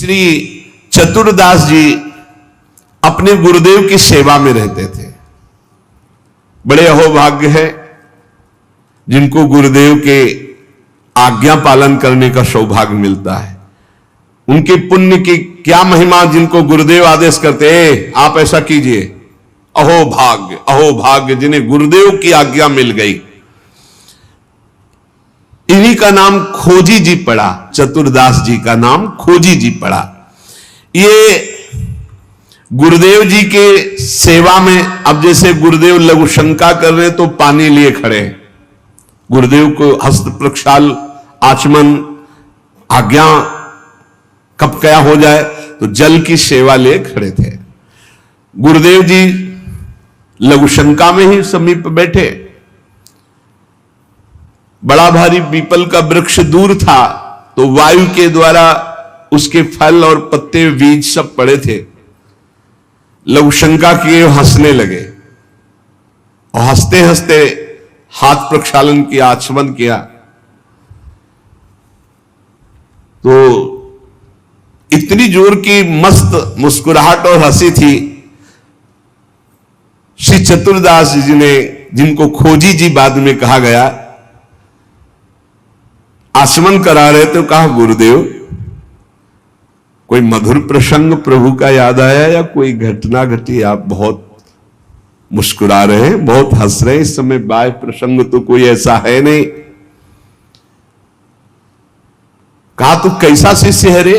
श्री चतुरदास जी अपने गुरुदेव की सेवा में रहते थे। बड़े अहोभाग्य है जिनको गुरुदेव के आज्ञा पालन करने का सौभाग्य मिलता है। उनके पुण्य की क्या महिमा, जिनको गुरुदेव आदेश करते हैं आप ऐसा कीजिए, अहोभाग्य अहोभाग्य जिन्हें गुरुदेव की आज्ञा मिल गई। इन्हीं का नाम खोजी जी पड़ा, चतुरदास जी का नाम खोजी जी पड़ा। ये गुरुदेव जी के सेवा में, अब जैसे गुरुदेव लघु शंका कर रहे तो पानी लिए खड़े, गुरुदेव को हस्त प्रक्षाल आचमन आज्ञा कब क्या हो जाए तो जल की सेवा लिए खड़े थे। गुरुदेव जी लघु शंका में ही समीप बैठे। बड़ा भारी पीपल का वृक्ष दूर था तो वायु के द्वारा उसके फल और पत्ते बीज सब पड़े थे। लघु शंका किए, हंसने लगे और हंसते हंसते हाथ प्रक्षालन किया, आचमन किया तो इतनी जोर की मस्त मुस्कुराहट और हंसी थी। श्री चतुरदास जी ने, जिनको खोजी जी बाद में कहा गया, आचमन करा रहे तो कहा, गुरुदेव कोई मधुर प्रसंग प्रभु का याद आया या कोई घटना घटी? आप बहुत मुस्कुरा रहे हैं, बहुत हंस रहे हैं, इस समय बाह्य प्रसंग तो कोई ऐसा है नहीं। कहा, तू कैसा शिष्य है रे,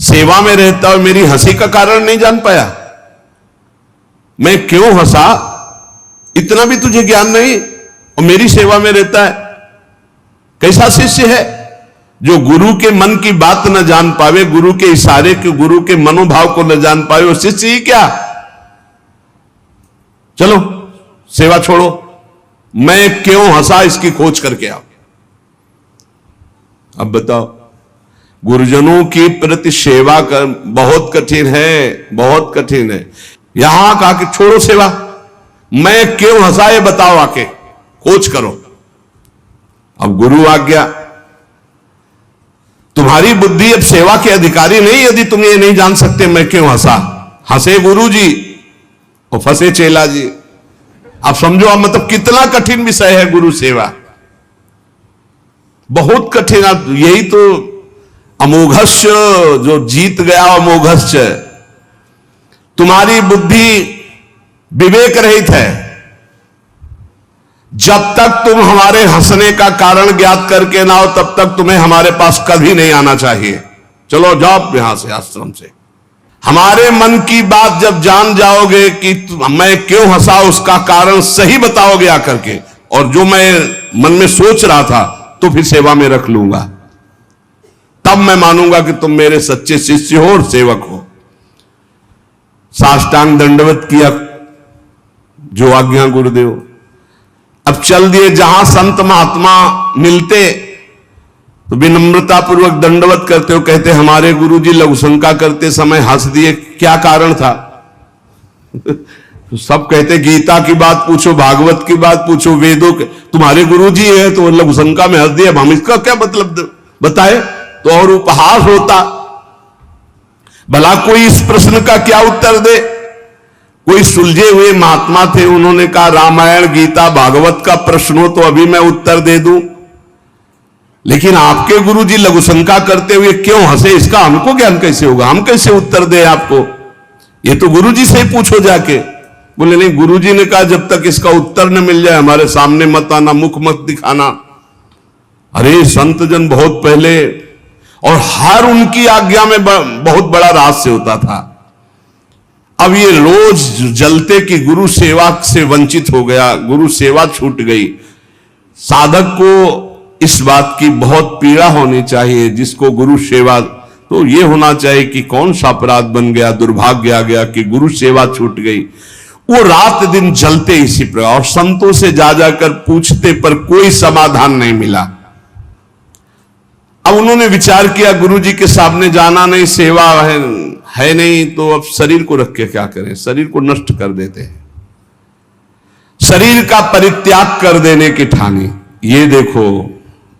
सेवा में रहता और मेरी हंसी का कारण नहीं जान पाया? मैं क्यों हंसा, इतना भी तुझे ज्ञान नहीं और मेरी सेवा में रहता है? कैसा शिष्य है जो गुरु के मन की बात न जान पावे, गुरु के इशारे के, गुरु के मनोभाव को न जान पावे, वो शिष्य ही क्या? चलो सेवा छोड़ो, मैं क्यों हंसा इसकी खोज करके आओ। अब बताओ, गुरुजनों की प्रति सेवा कर बहुत कठिन है, बहुत कठिन है। यहां कहा कि छोड़ो सेवा, मैं क्यों हंसा ये बताओ, आके खोज करो। अब गुरु आज्ञा, तुम्हारी बुद्धि अब सेवा के अधिकारी नहीं, यदि तुम ये नहीं जान सकते मैं क्यों हंसा। हंसे गुरु जी और फंसे चेला जी। आप समझो, अब मतलब कितना कठिन विषय है गुरु सेवा, बहुत कठिन। यही तो अमोघस्य, जो जीत गया अमोघस्य। तुम्हारी बुद्धि विवेक रहित है, जब तक तुम हमारे हंसने का कारण ज्ञात करके ना हो तब तक तुम्हें हमारे पास कभी नहीं आना चाहिए। चलो जाओ यहां से, आश्रम से। हमारे मन की बात जब जान जाओगे कि मैं क्यों हंसा, उसका कारण सही बताओगे आकर के, और जो मैं मन में सोच रहा था तो फिर सेवा में रख लूंगा, तब मैं मानूंगा कि तुम मेरे सच्चे शिष्य हो और सेवक हो। साष्टांग दंडवत किया, जो आज्ञा गुरुदेव। अब चल दिए, जहां संत महात्मा मिलते तो विनम्रता पूर्वक दंडवत करते हो, कहते हमारे गुरुजी लघु शंका करते समय हंस दिए, क्या कारण था? सब कहते गीता की बात पूछो, भागवत की बात पूछो, वेदों के, तुम्हारे गुरुजी है तो लघु शंका में हंस दिए, अब हम इसका क्या मतलब बताए तो और उपहास होता। भला कोई इस प्रश्न का क्या उत्तर दे? कोई सुलझे हुए महात्मा थे, उन्होंने कहा रामायण गीता भागवत का प्रश्न हो तो अभी मैं उत्तर दे दूं, लेकिन आपके गुरुजी लघु शंका करते हुए क्यों हंसे, इसका हमको ज्ञान कैसे होगा, हम कैसे उत्तर दे आपको? ये तो गुरुजी से ही पूछो जाके। बोले नहीं, गुरुजी ने कहा जब तक इसका उत्तर न मिल जाए हमारे सामने मत आना, मुख मत दिखाना। अरे संत जन बहुत पहले, और हर उनकी आज्ञा में बहुत बड़ा रहस्य होता था। अब ये रोज जलते कि गुरु सेवा से वंचित हो गया, गुरु सेवा छूट गई। साधक को इस बात की बहुत पीड़ा होनी चाहिए, जिसको गुरु सेवा, तो ये होना चाहिए कि कौन सा अपराध बन गया, दुर्भाग्य आ गया कि गुरु सेवा छूट गई। वो रात दिन जलते इसी प्रकार, और संतों से जा जाकर पूछते पर कोई समाधान नहीं मिला। अब उन्होंने विचार किया गुरुजी के सामने जाना नहीं, सेवा है नहीं, तो अब शरीर को रख के क्या करें, शरीर को नष्ट कर देते हैं। शरीर का परित्याग कर देने की ठानी। ये देखो,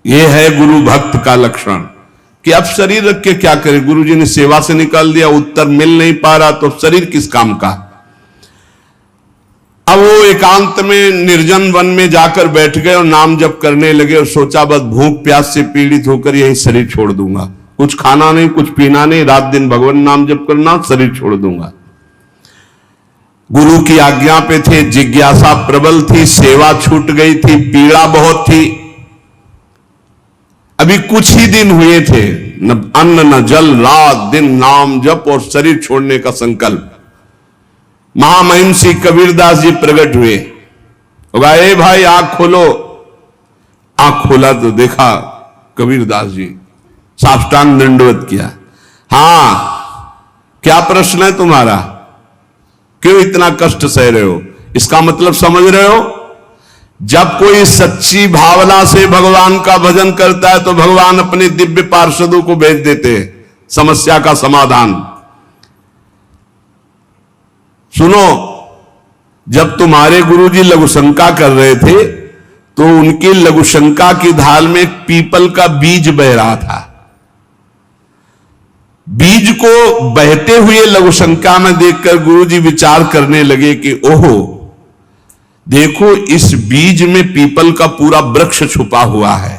ये है गुरु भक्त का लक्षण। कि अब शरीर रख के क्या करे, गुरुजी ने सेवा से निकाल दिया, उत्तर मिल नहीं पा रहा, तो शरीर किस काम का। अब वो एकांत में निर्जन वन में जाकर बैठ गए और नाम जप करने लगे और सोचा बस भूख प्यास से पीड़ित होकर यही शरीर छोड़ दूंगा, कुछ खाना नहीं, कुछ पीना नहीं, रात दिन भगवान नाम जप करना, शरीर छोड़ दूंगा। गुरु की आज्ञा पे थे, जिज्ञासा प्रबल थी, सेवा छूट गई थी, पीड़ा बहुत थी। अभी कुछ ही दिन हुए थे, न अन्न न जल, रात दिन नाम जप और शरीर छोड़ने का संकल्प। महामहिम श्री कबीरदास जी प्रकट हुए, ए भाई आंख खोलो। आंख खोला तो देखा कबीरदास जी, साष्टांग दंडवत किया। हां, क्या प्रश्न है तुम्हारा, क्यों इतना कष्ट सह रहे हो? इसका मतलब समझ रहे हो? जब कोई सच्ची भावना से भगवान का भजन करता है तो भगवान अपने दिव्य पार्षदों को भेज देते हैं समस्या का समाधान। सुनो, जब तुम्हारे गुरुजी लघुशंका कर रहे थे तो उनकी लघुशंका की ढाल में एक पीपल का बीज बह रहा था। बीज को बहते हुए लघुशंका में देखकर गुरुजी विचार करने लगे कि ओहो, देखो इस बीज में पीपल का पूरा वृक्ष छुपा हुआ है।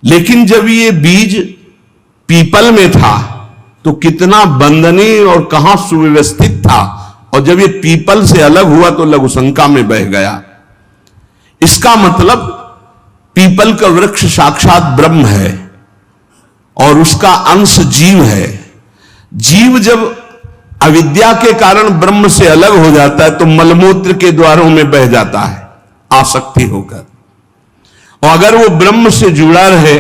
लेकिन जब ये बीज पीपल में था तो कितना बंधनीय और कहां सुव्यवस्थित था, और जब ये पीपल से अलग हुआ तो लघुशंका में बह गया। इसका मतलब पीपल का वृक्ष साक्षात ब्रह्म है और उसका अंश जीव है। जीव जब अविद्या के कारण ब्रह्म से अलग हो जाता है तो मलमूत्र के द्वारों में बह जाता है आसक्ति होकर, और अगर वो ब्रह्म से जुड़ा रहे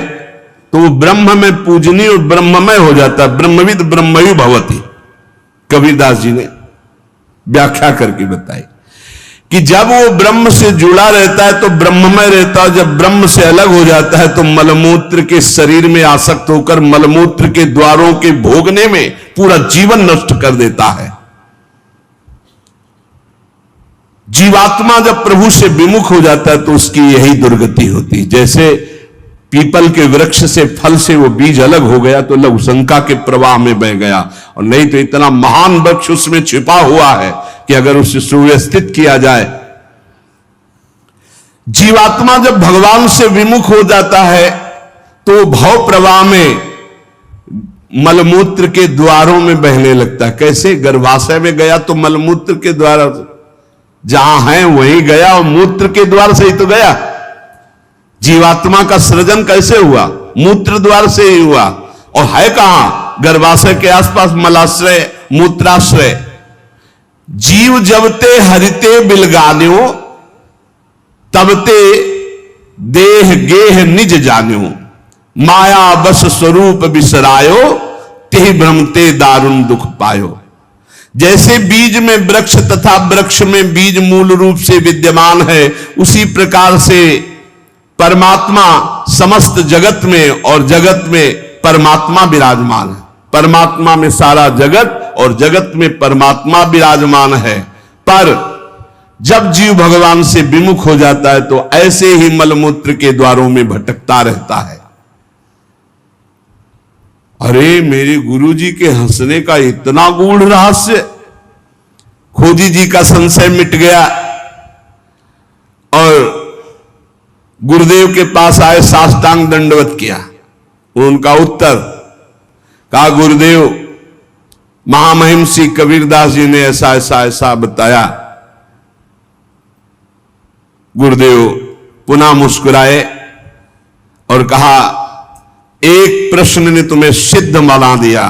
तो वो ब्रह्म में पूजनीय और ब्रह्ममय हो जाता है। ब्रह्मविद ब्रह्मयु भवति, कबीरदास जी ने व्याख्या करके बताई कि जब वो ब्रह्म से जुड़ा रहता है तो ब्रह्ममय रहता है, जब ब्रह्म से अलग हो जाता है तो मलमूत्र के शरीर में आसक्त होकर मलमूत्र के द्वारों के भोगने में पूरा जीवन नष्ट कर देता है। जीवात्मा जब प्रभु से विमुख हो जाता है तो उसकी यही दुर्गति होती है। जैसे पीपल के वृक्ष से फल से वो बीज अलग हो गया तो लघुशंका के प्रवाह में बह गया, और नहीं तो इतना महान वृक्ष उसमें छिपा हुआ है कि अगर उसे सुव्यवस्थित किया जाए। जीवात्मा जब भगवान से विमुख हो जाता है तो भव प्रवाह में मलमूत्र के द्वारों में बहने लगता है। कैसे? गर्भाशय में गया तो मलमूत्र के द्वार जहां है वहीं गया, और मूत्र के द्वार से ही तो गया। जीवात्मा का सृजन कैसे हुआ? मूत्र द्वार से ही हुआ, और है कहां? गर्भाशय के आसपास मलाश्रय, मूत्राश्रय। जीव जबते हरिते बिलगान्यो तबते देह गेह निज जान्यो, माया बस स्वरूप बिसरायो तेहि भ्रमते दारुण दुख पायो। जैसे बीज में वृक्ष तथा वृक्ष में बीज मूल रूप से विद्यमान है, उसी प्रकार से परमात्मा समस्त जगत में और जगत में परमात्मा विराजमान है। परमात्मा में सारा जगत और जगत में परमात्मा विराजमान है। पर जब जीव भगवान से विमुख हो जाता है तो ऐसे ही मलमूत्र के द्वारों में भटकता रहता है। अरे मेरे गुरुजी के हंसने का इतना गूढ़ रहस्य, खोजी जी का संशय मिट गया और गुरुदेव के पास आए, साष्टांग दंडवत किया। उनका उत्तर कहा, गुरुदेव महामहिम श्री कबीरदास जी ने ऐसा ऐसा ऐसा बताया। गुरुदेव पुनः मुस्कुराए और कहा, एक प्रश्न ने तुम्हें सिद्ध बना दिया,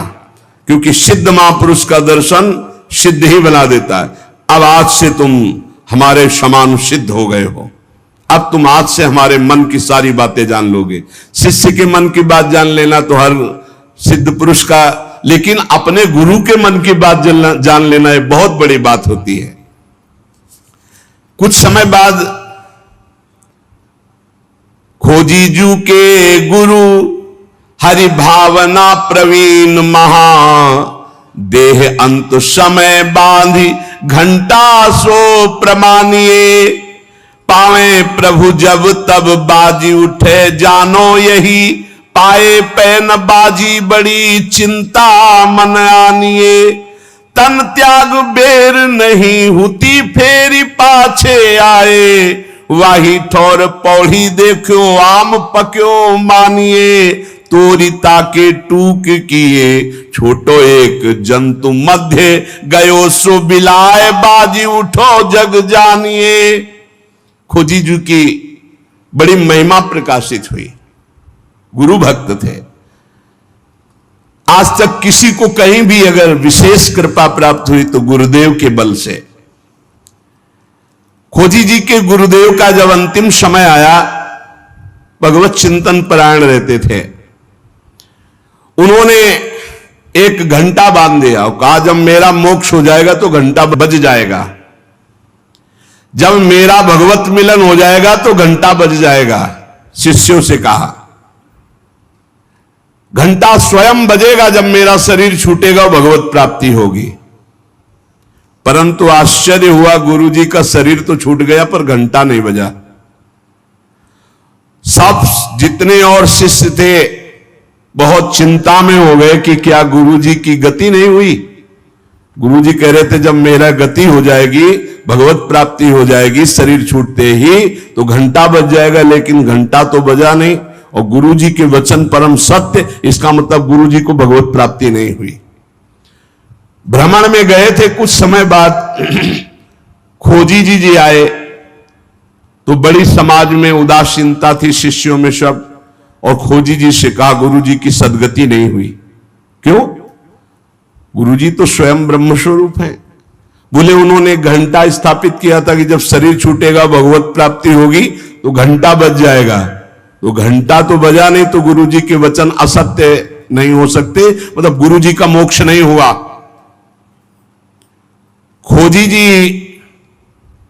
क्योंकि सिद्ध महापुरुष का दर्शन सिद्ध ही बना देता है। अब आज से तुम हमारे समान सिद्ध हो गए हो। अब तुम आज से हमारे मन की सारी बातें जान लोगे। शिष्य के मन की बात जान लेना तो हर सिद्ध पुरुष का, लेकिन अपने गुरु के मन की बात जान लेना एक बहुत बड़ी बात होती है। कुछ समय बाद खोजीजू के गुरु हरि भावना प्रवीण महा, देह अंत समय बांधी घंटा सो प्रमानिए, पावे प्रभु जब तब बाजी उठे जानो यही पाए पैन बाजी बड़ी चिंता मन आनिए, तन त्याग बेर नहीं हुती फेरी पाछे आए, वाही ठौर पौड़ी देखो आम पक्यो मानिए, तोरी ताके टूक किए छोटो एक जंतु मध्य गयो सो बिलाए, बाजी उठो जग जानिए। खोजी जी की बड़ी महिमा प्रकाशित हुई, गुरु भक्त थे। आज तक किसी को कहीं भी अगर विशेष कृपा प्राप्त हुई तो गुरुदेव के बल से। खोजी जी के गुरुदेव का जब अंतिम समय आया, भगवत चिंतन परायण रहते थे, उन्होंने एक घंटा बांध दिया और कहा जब मेरा मोक्ष हो जाएगा तो घंटा बज जाएगा, जब मेरा भगवत मिलन हो जाएगा तो घंटा बज जाएगा। शिष्यों से कहा घंटा स्वयं बजेगा जब मेरा शरीर छूटेगा, भगवत प्राप्ति होगी। परंतु आश्चर्य हुआ, गुरु जी का शरीर तो छूट गया पर घंटा नहीं बजा। सब जितने और शिष्य थे बहुत चिंता में हो गए कि क्या गुरु जी की गति नहीं हुई। गुरु जी कह रहे थे जब मेरा गति हो जाएगी, भगवत प्राप्ति हो जाएगी, शरीर छूटते ही तो घंटा बज जाएगा, लेकिन घंटा तो बजा नहीं। और गुरु जी के वचन परम सत्य, इसका मतलब गुरु जी को भगवत प्राप्ति नहीं हुई। भ्रमण में गए थे, कुछ समय बाद खोजी जी आए तो बड़ी समाज में उदासीनता थी शिष्यों में सब, और खोजी जी से कहा गुरु जी की सदगति नहीं हुई। क्यों? गुरु जी तो स्वयं ब्रह्म स्वरूप हैं। बोले उन्होंने घंटा स्थापित किया था कि जब शरीर छूटेगा भगवत प्राप्ति होगी तो घंटा बज जाएगा, तो घंटा तो बजा नहीं, तो गुरु जी के वचन असत्य नहीं हो सकते, मतलब गुरु जी का मोक्ष नहीं हुआ। खोजी जी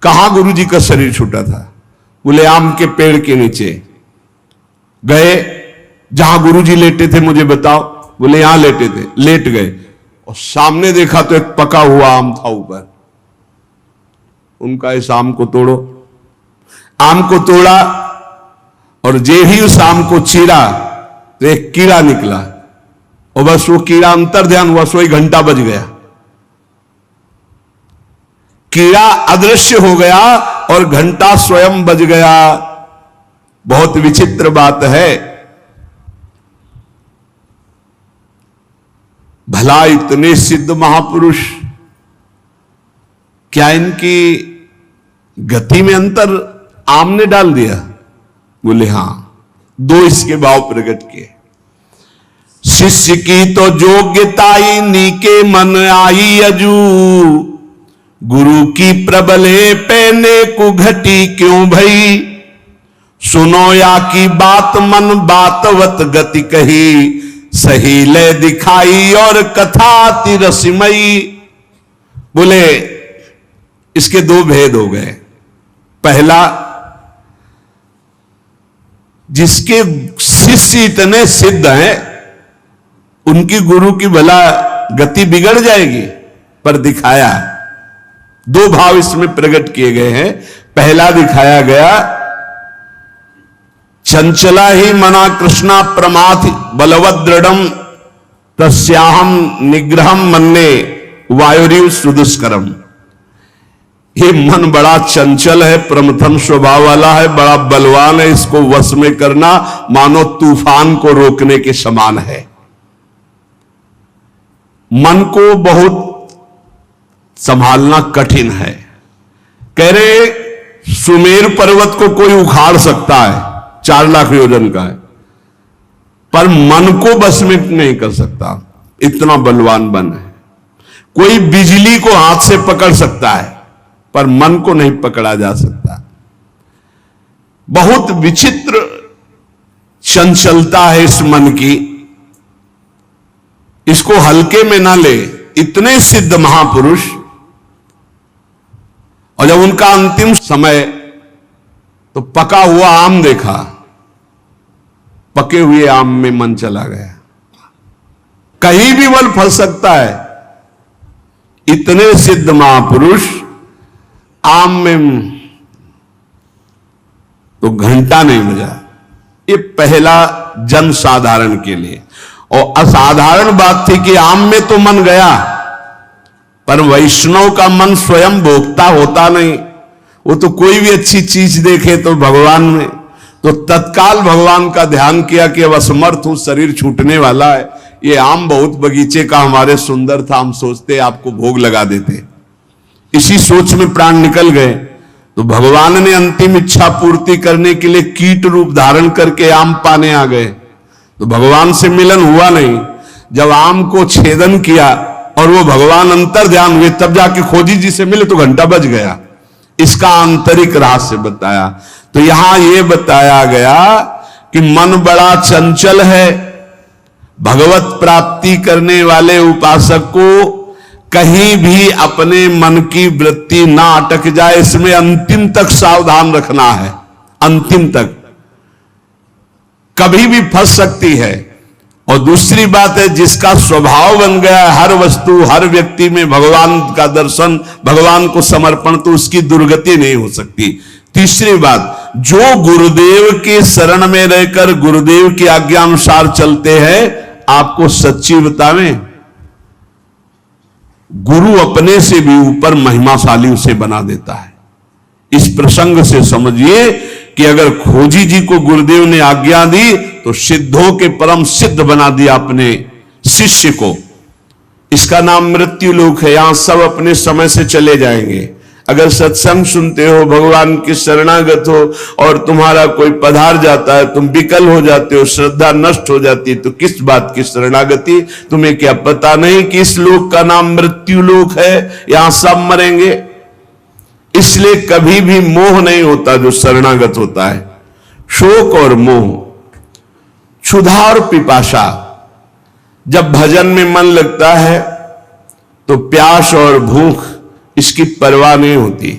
कहां गुरु जी का शरीर छूटा था? बोले आम के पेड़ के नीचे गए, जहां गुरु जी लेटे थे मुझे बताओ। बोले यहां लेटे थे। लेट गए और सामने देखा तो एक पका हुआ आम था ऊपर। उनका इस आम को तोड़ो। आम को तोड़ा और जे ही उस आम को चीरा तो एक कीड़ा निकला, और बस वो कीड़ा अंतर ध्यान हुआ, सोई घंटा बज गया। कीड़ा अदृश्य हो गया और घंटा स्वयं बज गया। बहुत विचित्र बात है। भला इतने सिद्ध महापुरुष, क्या इनकी गति में अंतर आम ने डाल दिया? बोले हां, दो इसके भाव प्रकट किए। शिष्य की तो योग्यताई नीके मन आई अजू, गुरु की प्रबले पैने को घटी क्यों भई, सुनो या की बात मन बातवत गति कही, सही ले दिखाई और कथा तिरसमयी। बोले इसके दो भेद हो गए। पहला, जिसके शिष्य इतने सिद्ध हैं उनकी गुरु की भला गति बिगड़ जाएगी, पर दिखाया। दो भाव इसमें प्रकट किए गए हैं। पहला दिखाया गया, चंचला ही मना कृष्णा प्रमाथ बलवद दृढ़म तस्याहम निग्रहम मन्ने वायुरिव सुदुष्करम। ये मन बड़ा चंचल है, प्रमथन स्वभाव वाला है, बड़ा बलवान है, इसको वश में करना मानो तूफान को रोकने के समान है। मन को बहुत संभालना कठिन है। कह रहे सुमेर पर्वत को कोई उखाड़ सकता है, 4 लाख योजन का है, पर मन को बस में नहीं कर सकता, इतना बलवान मन है। कोई बिजली को हाथ से पकड़ सकता है, पर मन को नहीं पकड़ा जा सकता। बहुत विचित्र चंचलता है इस मन की, इसको हल्के में ना ले। इतने सिद्ध महापुरुष, और जब उनका अंतिम समय तो पका हुआ आम देखा, पके हुए आम में मन चला गया। कहीं भी बल फंस सकता है। इतने सिद्ध महापुरुष आम में तो घंटा नहीं बजा। ये पहला जन साधारण के लिए। और असाधारण बात थी कि आम में तो मन गया, पर वैष्णव का मन स्वयं भोक्ता होता नहीं। वो तो कोई भी अच्छी चीज देखे तो भगवान में, तो तत्काल भगवान का ध्यान किया कि अब असमर्थ हूं, शरीर छूटने वाला है। ये आम बहुत बगीचे का हमारे सुंदर था, हम सोचते आपको भोग लगा देते। इसी सोच में प्राण निकल गए। तो भगवान ने अंतिम इच्छा पूर्ति करने के लिए कीट रूप धारण करके आम पाने आ गए। तो भगवान से मिलन हुआ नहीं। जब आम को छेदन किया और वो भगवान अंतर ध्यान हुए, तब जाके खोजी जी से मिले तो घंटा बज गया। इसका आंतरिक रहस्य बताया। तो यहां यह बताया गया कि मन बड़ा चंचल है। भगवत प्राप्ति करने वाले उपासक को कहीं भी अपने मन की वृत्ति ना अटक जाए, इसमें अंतिम तक सावधान रखना है। अंतिम तक कभी भी फंस सकती है। और दूसरी बात है, जिसका स्वभाव बन गया हर वस्तु हर व्यक्ति में भगवान का दर्शन, भगवान को समर्पण, तो उसकी दुर्गति नहीं हो सकती। तीसरी बात, जो गुरुदेव के शरण में रहकर गुरुदेव की आज्ञा अनुसार चलते हैं, आपको सच्ची बतावें, गुरु अपने से भी ऊपर महिमाशाली उसे बना देता है। इस प्रसंग से समझिए कि अगर खोजी जी को गुरुदेव ने आज्ञा दी तो सिद्धों के परम सिद्ध बना दिया अपने शिष्य को। इसका नाम मृत्यु लोक है। यहां सब अपने समय से चले जाएंगे। अगर सत्संग सुनते हो, भगवान की शरणागत हो और तुम्हारा कोई पधार जाता है, तुम विकल हो जाते हो, श्रद्धा नष्ट हो जाती है, तो किस बात की शरणागति? तुम्हें क्या पता नहीं कि इस लोक का नाम मृत्यु लोक है, यहां सब मरेंगे। इसलिए कभी भी मोह नहीं होता जो शरणागत होता है। शोक और मोह, क्षुधा और पिपासा। जब भजन में मन लगता है तो प्यास और भूख इसकी परवाह नहीं होती।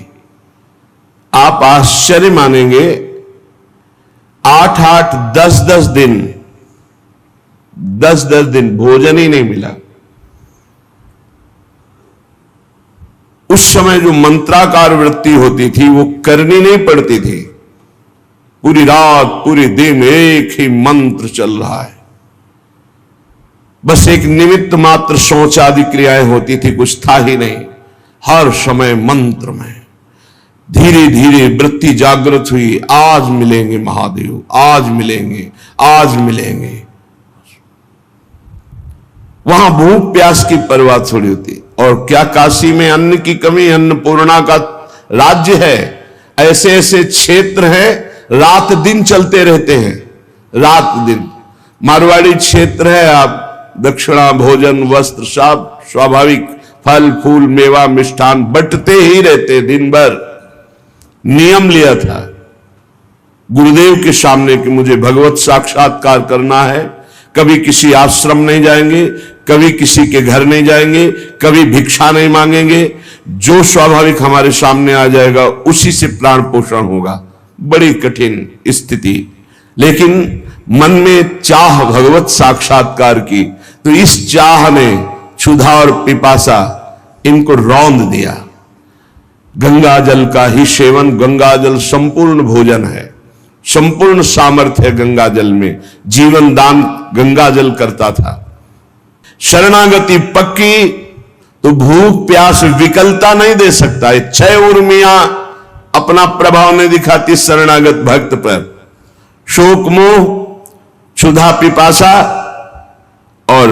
आप आश्चर्य मानेंगे, 8-8, 10-10 दिन, 10-10 दिन भोजन ही नहीं मिला। उस समय जो मंत्राकार वृत्ति होती थी वो करनी नहीं पड़ती थी। पूरी रात पूरे दिन एक ही मंत्र चल रहा है। बस एक निमित्त मात्र शौच आदि क्रियाएं होती थी, कुछ था ही नहीं। हर समय मंत्र में धीरे धीरे वृत्ति जागृत हुई। आज मिलेंगे महादेव, आज मिलेंगे, आज मिलेंगे। वहां भूख प्यास की परवाह थोड़ी होती। और क्या काशी में अन्न की कमी? अन्नपूर्णा का राज्य है। ऐसे ऐसे क्षेत्र हैं, रात दिन चलते रहते हैं, रात दिन। मारवाड़ी क्षेत्र है, आप दक्षिणा भोजन वस्त्र सब स्वाभाविक, फल फूल मेवा मिष्ठान बंटते ही रहते दिन भर। नियम लिया था गुरुदेव के सामने कि मुझे भगवत साक्षात्कार करना है। कभी किसी आश्रम नहीं जाएंगे, कभी किसी के घर नहीं जाएंगे, कभी भिक्षा नहीं मांगेंगे। जो स्वाभाविक हमारे सामने आ जाएगा उसी से प्राण पोषण होगा। बड़ी कठिन स्थिति, लेकिन मन में चाह भगवत साक्षात्कार की, तो इस चाह ने क्षुधा और पिपासा इनको रौंद दिया। गंगा जल का ही सेवन, गंगा जल संपूर्ण भोजन है, संपूर्ण सामर्थ्य है गंगा जल में। जीवन दान गंगा जल करता था। शरणागति पक्की तो भूख प्यास विकलता नहीं दे सकता है। 6 उर्मियां अपना प्रभाव नहीं दिखाती शरणागत भक्त पर। शोक मोह, क्षुधा पिपासा और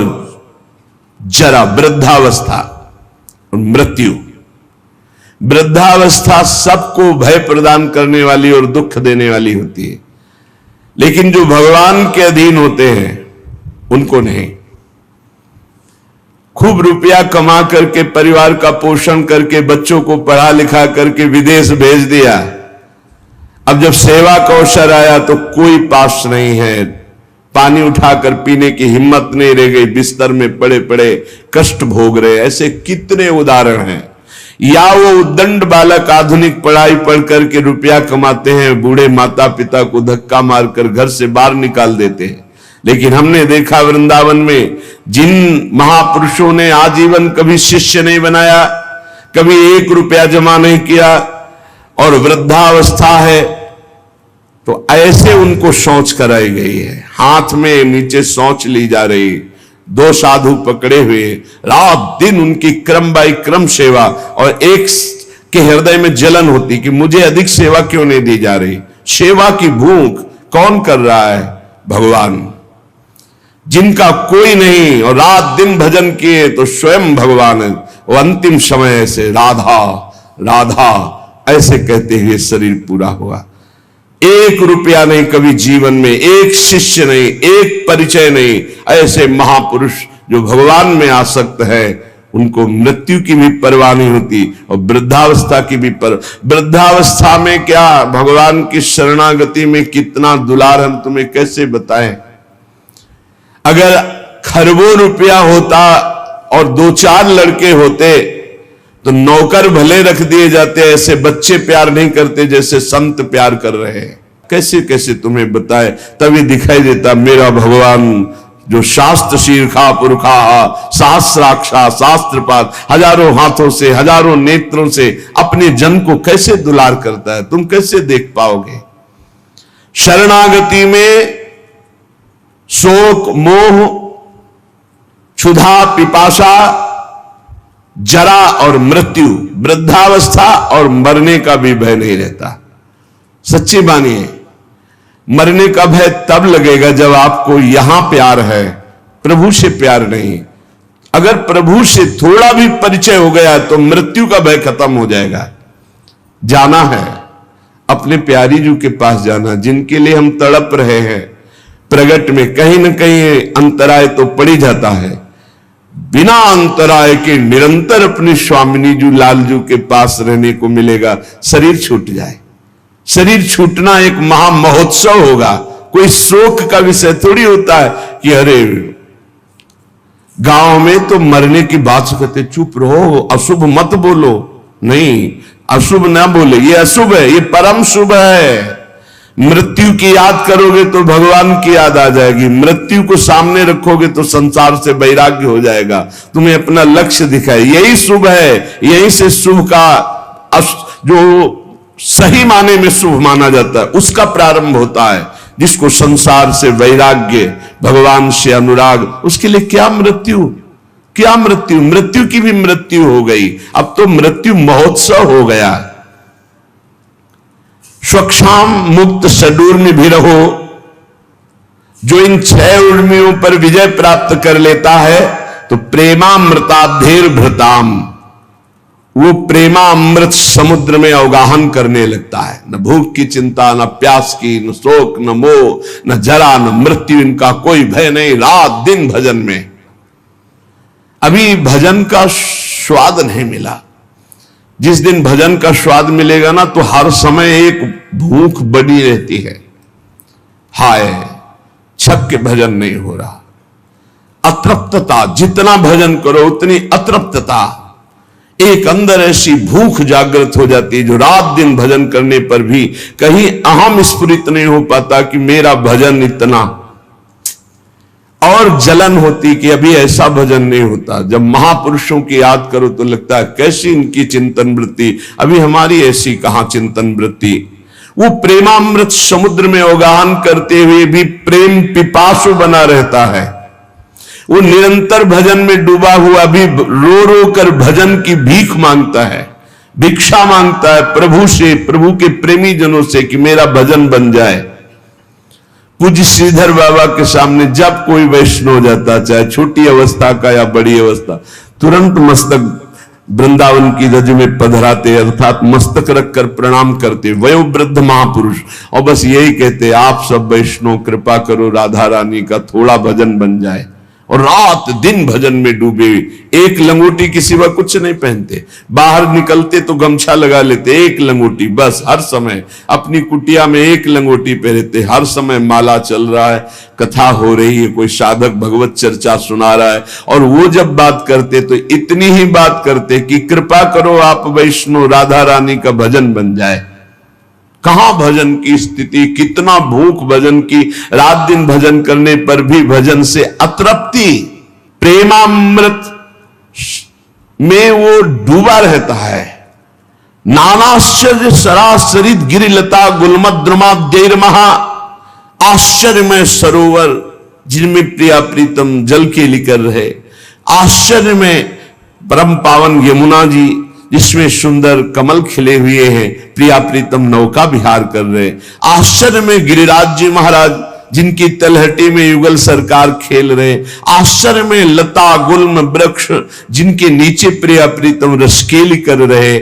जरा, वृद्धावस्था और मृत्यु। वृद्धावस्था सबको भय प्रदान करने वाली और दुख देने वाली होती है, लेकिन जो भगवान के अधीन होते हैं उनको नहीं। खूब रुपया कमा करके, परिवार का पोषण करके, बच्चों को पढ़ा लिखा करके विदेश भेज दिया। अब जब सेवा का अवसर आया तो कोई पास नहीं है, पानी उठाकर पीने की हिम्मत नहीं रह गई, बिस्तर में पड़े पड़े कष्ट भोग रहे। ऐसे कितने उदाहरण हैं। या वो उद्दंड बालक आधुनिक पढ़ाई पढ़ करके रुपया कमाते हैं, बूढ़े माता पिता को धक्का मारकर घर से बाहर निकाल देते हैं। लेकिन हमने देखा वृंदावन में जिन महापुरुषों ने आजीवन कभी शिष्य नहीं बनाया, कभी 1 रुपया जमा नहीं किया, और वृद्धावस्था है तो ऐसे उनको शौच कराई गई है, हाथ में नीचे शौच ली जा रही, दो साधु पकड़े हुए, रात दिन उनकी क्रम बाई क्रम सेवा, और एक के हृदय में जलन होती कि मुझे अधिक सेवा क्यों नहीं दी जा रही। सेवा की भूख कौन कर रहा है? भगवान। जिनका कोई नहीं और रात दिन भजन किए तो स्वयं भगवान है। वो अंतिम समय से राधा राधा ऐसे कहते हुए शरीर पूरा हुआ। 1 रुपया नहीं कभी जीवन में, एक शिष्य नहीं, एक परिचय नहीं। ऐसे महापुरुष जो भगवान में आसक्त है, उनको मृत्यु की भी परवाह नहीं होती और वृद्धावस्था की भी वृद्धावस्था में क्या भगवान की शरणागति में कितना दुलार हम तुम्हें कैसे बताएं। अगर खरबों रुपया होता और 2-4 लड़के होते तो नौकर भले रख दिए जाते, ऐसे बच्चे प्यार नहीं करते जैसे संत प्यार कर रहे हैं। कैसे कैसे तुम्हें बताए, तभी दिखाई देता मेरा भगवान जो शास्त्र शीर्षा पुरखा सहस्राक्षा शास्त्रपात, हजारों हाथों से हजारों नेत्रों से अपने जन को कैसे दुलार करता है, तुम कैसे देख पाओगे। शरणागति में शोक मोह क्षुधा पिपासा जरा और मृत्यु, वृद्धावस्था और मरने का भी भय नहीं रहता। सच्ची मानिए, मरने का भय तब लगेगा जब आपको यहां प्यार है, प्रभु से प्यार नहीं। अगर प्रभु से थोड़ा भी परिचय हो गया तो मृत्यु का भय खत्म हो जाएगा। जाना है अपने प्यारी जू के पास, जाना जिनके लिए हम तड़प रहे हैं। प्रगट में कहीं न कहीं अंतराय तो पड़ी जाता है, बिना अंतराय के निरंतर अपनी स्वामिनी जू लालजू के पास रहने को मिलेगा। शरीर छूट जाए, शरीर छूटना एक महा महोत्सव होगा, कोई शोक का विषय थोड़ी होता है कि अरे गांव में तो मरने की बात कहते चुप रहो, अशुभ मत बोलो। नहीं, अशुभ ना बोले, ये अशुभ है, ये परम शुभ है। मृत्यु की याद करोगे तो भगवान की याद आ जाएगी, मृत्यु को सामने रखोगे तो संसार से वैराग्य हो जाएगा, तुम्हें अपना लक्ष्य दिखाए। यही शुभ है, यही से शुभ का जो सही माने में शुभ माना जाता है उसका प्रारंभ होता है। जिसको संसार से वैराग्य, भगवान से अनुराग, उसके लिए क्या मृत्यु, क्या मृत्यु। मृत्यु की भी मृत्यु हो गई, अब तो मृत्यु महोत्सव हो गया। स्वक्षाम मुक्त सडूर्मि भी रहो, जो इन 6 उर्मियों पर विजय प्राप्त कर लेता है तो प्रेमामृताधेर भृताम, वो प्रेमामृत समुद्र में अवगाहन करने लगता है। न भूख की चिंता, न प्यास की, न शोक, न मोह, न जरा, न मृत्यु, इनका कोई भय नहीं। रात दिन भजन में। अभी भजन का स्वाद नहीं मिला। जिस दिन भजन का स्वाद मिलेगा ना तो हर समय एक भूख बनी रहती है, हाय छक के भजन नहीं हो रहा। अतृप्तता, जितना भजन करो उतनी अतृप्तता, एक अंदर ऐसी भूख जागृत हो जाती है जो रात दिन भजन करने पर भी कहीं अहम स्फुरित नहीं हो पाता कि मेरा भजन इतना, और जलन होती कि अभी ऐसा भजन नहीं होता। जब महापुरुषों की याद करो तो लगता है कैसी इनकी चिंतन वृत्ति, अभी हमारी ऐसी कहां चिंतन वृत्ति। वो प्रेमामृत समुद्र में अवगाहन करते हुए भी प्रेम पिपासु बना रहता है। वो निरंतर भजन में डूबा हुआ भी रो रो कर भजन की भीख मांगता है, भिक्षा मांगता है प्रभु से, प्रभु के प्रेमी जनों से कि मेरा भजन बन जाए। पूज्य श्रीधर बाबा के सामने जब कोई वैष्णव जाता, चाहे छोटी अवस्था का या बड़ी अवस्था, तुरंत मस्तक वृंदावन की रज में पधराते, अर्थात मस्तक रखकर प्रणाम करते वयोवृद्ध महापुरुष, और बस यही कहते आप सब वैष्णव कृपा करो राधा रानी का थोड़ा भजन बन जाए। और रात दिन भजन में डूबे, एक लंगोटी के सिवा कुछ नहीं पहनते, बाहर निकलते तो गमछा लगा लेते, एक लंगोटी बस, हर समय अपनी कुटिया में एक लंगोटी पहनते, हर समय माला चल रहा है, कथा हो रही है, कोई साधक भगवत चर्चा सुना रहा है, और वो जब बात करते तो इतनी ही बात करते कि कृपा करो आप वैष्णव राधा रानी का भजन बन जाए। कहां भजन की स्थिति, कितना भूख भजन की, रात दिन भजन करने पर भी भजन से अतृप्ति, प्रेमामृत में वो डूबा रहता है। नानाश्चर्य सरासरित गिरिलता गुलमद्रुमाद्यैर्महा, आश्चर्यमय सरोवर जिनमें प्रिया प्रीतम जल के लेकर रहे, आश्चर्य में परम पावन यमुना जी जिसमें सुंदर कमल खिले हुए हैं, प्रिया प्रीतम नौका विहार कर रहे, आश्चर्य में गिरिराज जी महाराज जिनकी तलहटी में युगल सरकार खेल रहे, आश्चर्य में लता गुल्म वृक्ष जिनके नीचे प्रिया प्रीतम रसकेली कर रहे,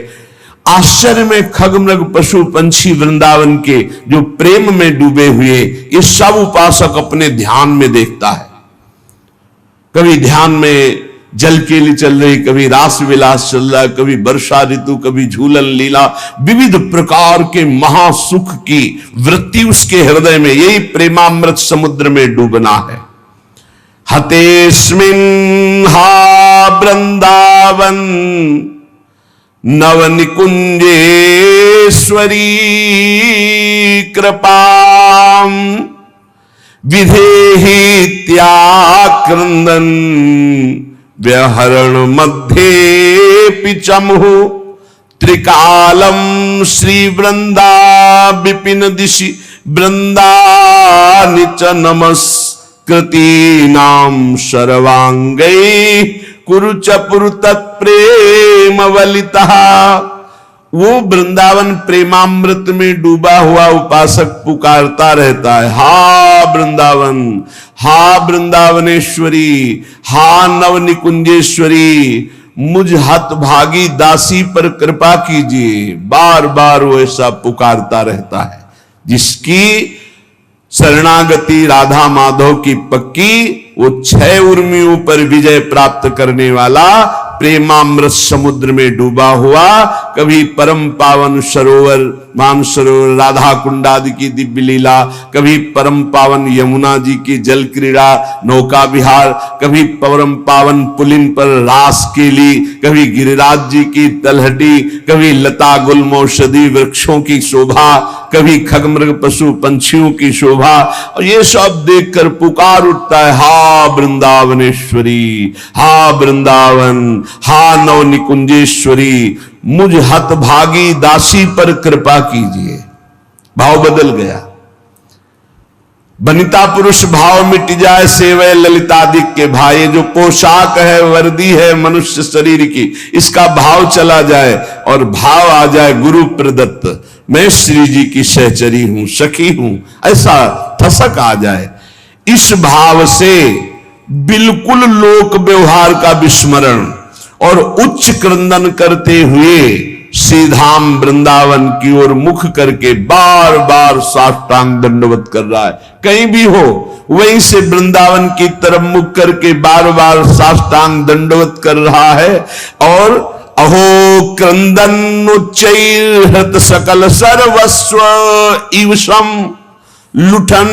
आश्चर्य में खगमृग पशु पंछी वृंदावन के जो प्रेम में डूबे हुए, ये सब उपासक अपने ध्यान में देखता है। कभी ध्यान में जल केली चल रही, कभी रास विलास चल रहा है, कभी वर्षा ऋतु, कभी झूलन लीला, विविध प्रकार के महासुख की वृत्ति उसके हृदय में, यही प्रेमामृत समुद्र में डूबना है। हतेस्मिन् हा वृंदावन नवनिकुंजेश्वरी कृपाम विधेहि त्याक्रंदन व्यहरण मध्ये पिचमुहु त्रिकालम श्री वृंदा विपिन दिशि वृंदानि च नमस्कृतीनां सर्वांगै कुरुच पुरु तत्प्रेम वलितः। वो वृंदावन प्रेमामृत में डूबा हुआ उपासक पुकारता रहता है, हा वृंदावन, हा वृंदावनेश्वरी, हा नवनिकुंजेश्वरी, मुझ हतभागी दासी पर कृपा कीजिए। बार बार वो ऐसा पुकारता रहता है। जिसकी शरणागति राधा माधव की पक्की, वो 6 उर्मियों पर विजय प्राप्त करने वाला प्रेमामृत समुद्र में डूबा हुआ, कभी परम पावन सरोवर मानसरोवर राधा कुंड आदि की दिव्य लीला, कभी परम पावन यमुना जी की जल क्रीड़ा नौका विहार, कभी परम पावन पुलिन पर रास केली, कभी गिरिराज जी की तलहटी, कभी लता गुल्म औषधि वृक्षों की शोभा, कभी खगमृग पशु पंछियों की शोभा, और ये सब देखकर पुकार उठता है, हा वृंदावनेश्वरी, हा वृंदावन, हा नवनिकुंजेश्वरी, मुझ हतभागी दासी पर कृपा कीजिए। भाव बदल गया। बनिता पुरुष भाव मिट जाए, सेवय ललितादिक के भाई, जो पोशाक है वर्दी है मनुष्य शरीर की, इसका भाव चला जाए और भाव आ जाए गुरु प्रदत्त, मैं श्री जी की सहचरी हूं, सखी हूं, ऐसा ठसक आ जाए। इस भाव से बिल्कुल लोक व्यवहार का विस्मरण और उच्च क्रंदन करते हुए सीधाम वृंदावन की ओर मुख करके बार बार साष्टांग दंडवत कर रहा है। कहीं भी हो वहीं से वृंदावन की तरफ मुख करके बार बार साष्टांग दंडवत कर रहा है। और अहो क्रंदन उच्चैर्हृत सकल सर्वस्व इवशम लुठन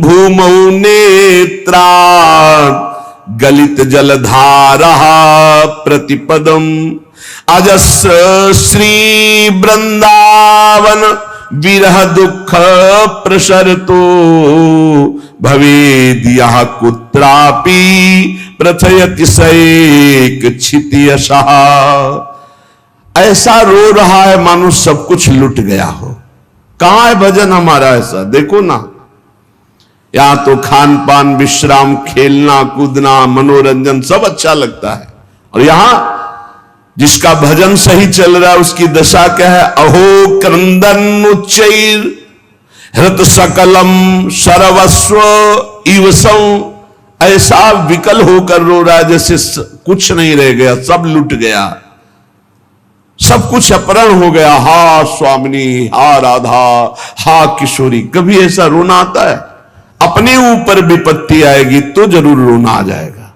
भूमौ नेत्रा गलित जलधारा प्रतिपदम अजस्र श्री वृंदावन विरह दुख प्रसरतो भवेद यह कुत्रापि प्रथयति सैक क्षितियशः। ऐसा रो रहा है मानो सब कुछ लुट गया हो। कहां है भजन हमारा ऐसा? देखो ना, यहां तो खान पान विश्राम खेलना कूदना मनोरंजन सब अच्छा लगता है, और यहां जिसका भजन सही चल रहा है उसकी दशा क्या है? अहो क्रंदन उच्चैर हृत सकलम सर्वस्व इवसौ, ऐसा विकल होकर रो रहा है जैसे कुछ नहीं रह गया, सब लुट गया, सब कुछ अपहरण हो गया। हा स्वामिनी, हा राधा, हा किशोरी। कभी ऐसा रोना आता है? अपने ऊपर विपत्ति आएगी तो जरूर रोना आ जाएगा,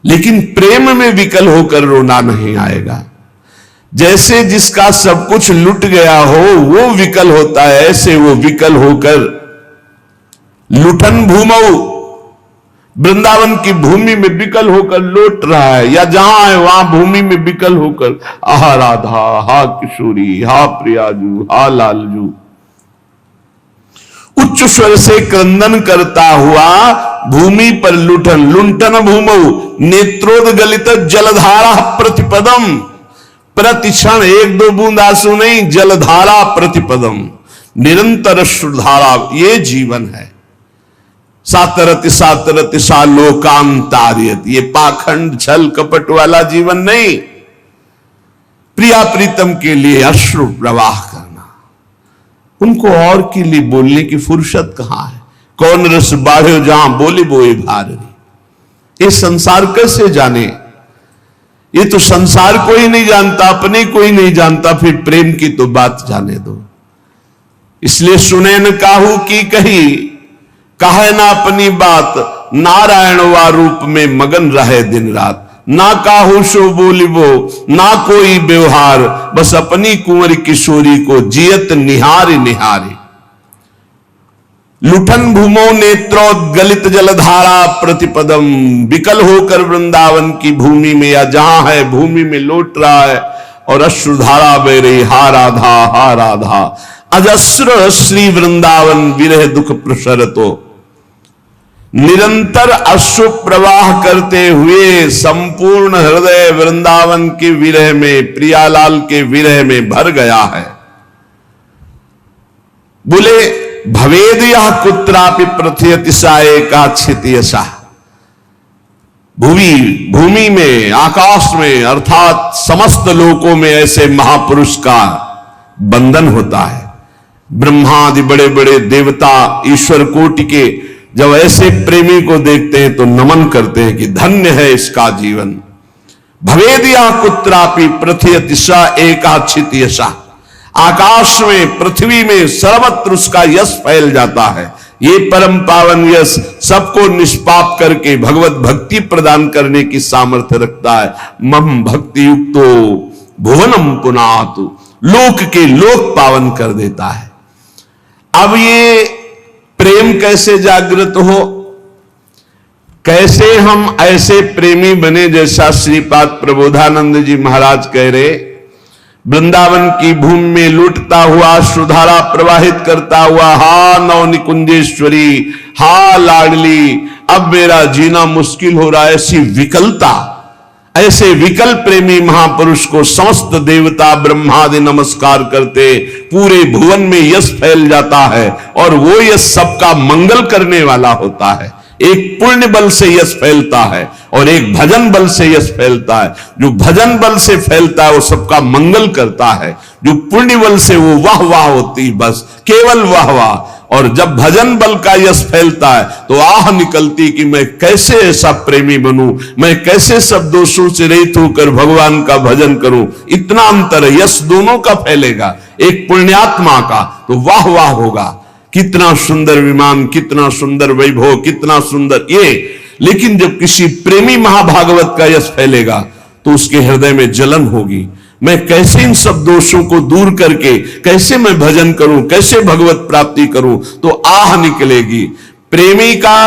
लेकिन प्रेम में विकल होकर रोना नहीं आएगा। जैसे जिसका सब कुछ लुट गया हो वो विकल होता है, ऐसे वो विकल होकर लुठन भूमौ, वृंदावन की भूमि में विकल होकर लौट रहा है, या जहां है वहां भूमि में विकल होकर हा राधा, हा किशोरी, हा प्रियाजू, हा लालजू, उच्च स्वर से क्रंदन करता हुआ भूमि पर लुठन, लुंठन भूमौ नेत्रोदगलित जलधारा प्रतिपदम, प्रतिक्षण, एक दो बूंद आंसू नहीं, जलधारा प्रतिपदम, निरंतर अश्रुधारा, ये जीवन है। सातरति सातरति सा लोकांतार्यत, ये पाखंड छल कपट वाला जीवन नहीं। प्रिया प्रीतम के लिए अश्रु प्रवाह करना, उनको और के लिए बोलने की फुर्सत कहां है। कौन रस बाढ़ो जहां बोले बोए भारी, ये संसार कैसे जाने। ये तो संसार को ही नहीं जानता, अपने को ही नहीं जानता, फिर प्रेम की तो बात जाने दो। इसलिए सुने न काहू की कही, कहे ना अपनी बात, नारायण वा रूप में मगन रहे दिन रात। ना काहू सो बोलिबो, ना कोई व्यवहार, बस अपनी कुंवर किशोरी को जियत निहारी निहारी। लुठन भूमो नेत्रोद्गलित जलधारा प्रतिपदम, विकल होकर वृंदावन की भूमि में या जहां है भूमि में लौट रहा है और अश्रुधारा बह रही, हा राधा हा राधा। अजस्र श्री वृंदावन विरह दुख प्रसरतो, निरंतर अश्रु प्रवाह करते हुए संपूर्ण हृदय वृंदावन के विरह में, प्रियालाल के विरह में भर गया है। बोले भवेद यह कुत्रापि प्रथयति सा एकाच्छिति यशा, भूमि में, आकाश में, अर्थात समस्त लोकों में ऐसे महापुरुष का बंधन होता है। ब्रह्मादि बड़े बड़े देवता ईश्वर कोटि के जब ऐसे प्रेमी को देखते हैं तो नमन करते हैं कि धन्य है इसका जीवन। भवेद यह कुत्रापि प्रथयति सा एकाच्छिति यशा, आकाश में, पृथ्वी में सर्वत्र उसका यश फैल जाता है। ये परम पावन यश सबको निष्पाप करके भगवत भक्ति प्रदान करने की सामर्थ्य रखता है। मम भक्ति युक्तो भुवनम पुनातु, लोक के लोक पावन कर देता है। अब ये प्रेम कैसे जागृत हो, कैसे हम ऐसे प्रेमी बने जैसा श्रीपाद प्रबोधानंद जी महाराज कह रहे, वृंदावन की भूमि में लुटता हुआ सुधारा प्रवाहित करता हुआ, हा नव निकुंजेश्वरी, हा लाडली, अब मेरा जीना मुश्किल हो रहा है। ऐसी विकलता, ऐसे विकल प्रेमी महापुरुष को समस्त देवता ब्रह्मादि नमस्कार करते, पूरे भुवन में यश फैल जाता है और वो यश सबका मंगल करने वाला होता है। एक पुण्य बल से यश फैलता है और एक भजन बल से यश फैलता है। जो भजन बल से फैलता है वो सबका मंगल करता है, जो पुण्य बल से वो वाह वाह होती, बस केवल वाह वाह। और जब भजन बल का यश फैलता है तो आह निकलती कि मैं कैसे ऐसा प्रेमी बनूं, मैं कैसे सब दोषों से रहित होकर भगवान का भजन करूं। इतना अंतर है, यश दोनों का फैलेगा। एक पुण्यात्मा का तो वाह वाह होगा, कितना सुंदर विमान, कितना सुंदर वैभव, कितना सुंदर ये। लेकिन जब किसी प्रेमी महाभागवत का यश फैलेगा तो उसके हृदय में जलन होगी। मैं कैसे इन सब दोषों को दूर करके कैसे मैं भजन करूं, कैसे भगवत प्राप्ति करूं, तो आह निकलेगी। प्रेमी का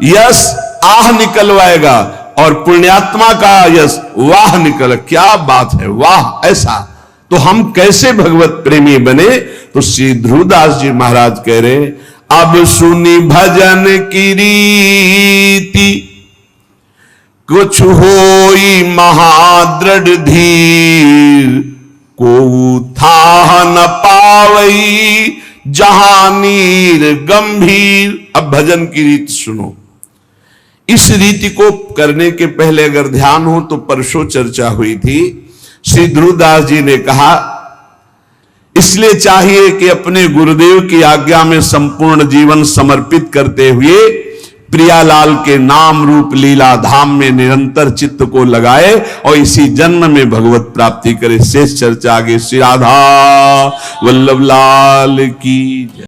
यश आह निकलवाएगा और पुण्यात्मा का यश वाह निकल। क्या बात है, वाह। ऐसा तो हम कैसे भगवत प्रेमी बने, तो श्री ध्रुवदास जी महाराज कह रहे, अब सुनी भजन की रीति, कुछ होई महादृढ़ धीर, को था न पावई जहानीर गंभीर। अब भजन की रीति सुनो। इस रीति को करने के पहले अगर ध्यान हो तो परसों चर्चा हुई थी। श्री ध्रुवदास जी ने कहा, इसलिए चाहिए कि अपने गुरुदेव की आज्ञा में संपूर्ण जीवन समर्पित करते हुए प्रियालाल के नाम रूप लीला धाम में निरंतर चित्त को लगाए और इसी जन्म में भगवत प्राप्ति करे। शेष चर्चा आगे। श्री राधा वल्लभ लाल की।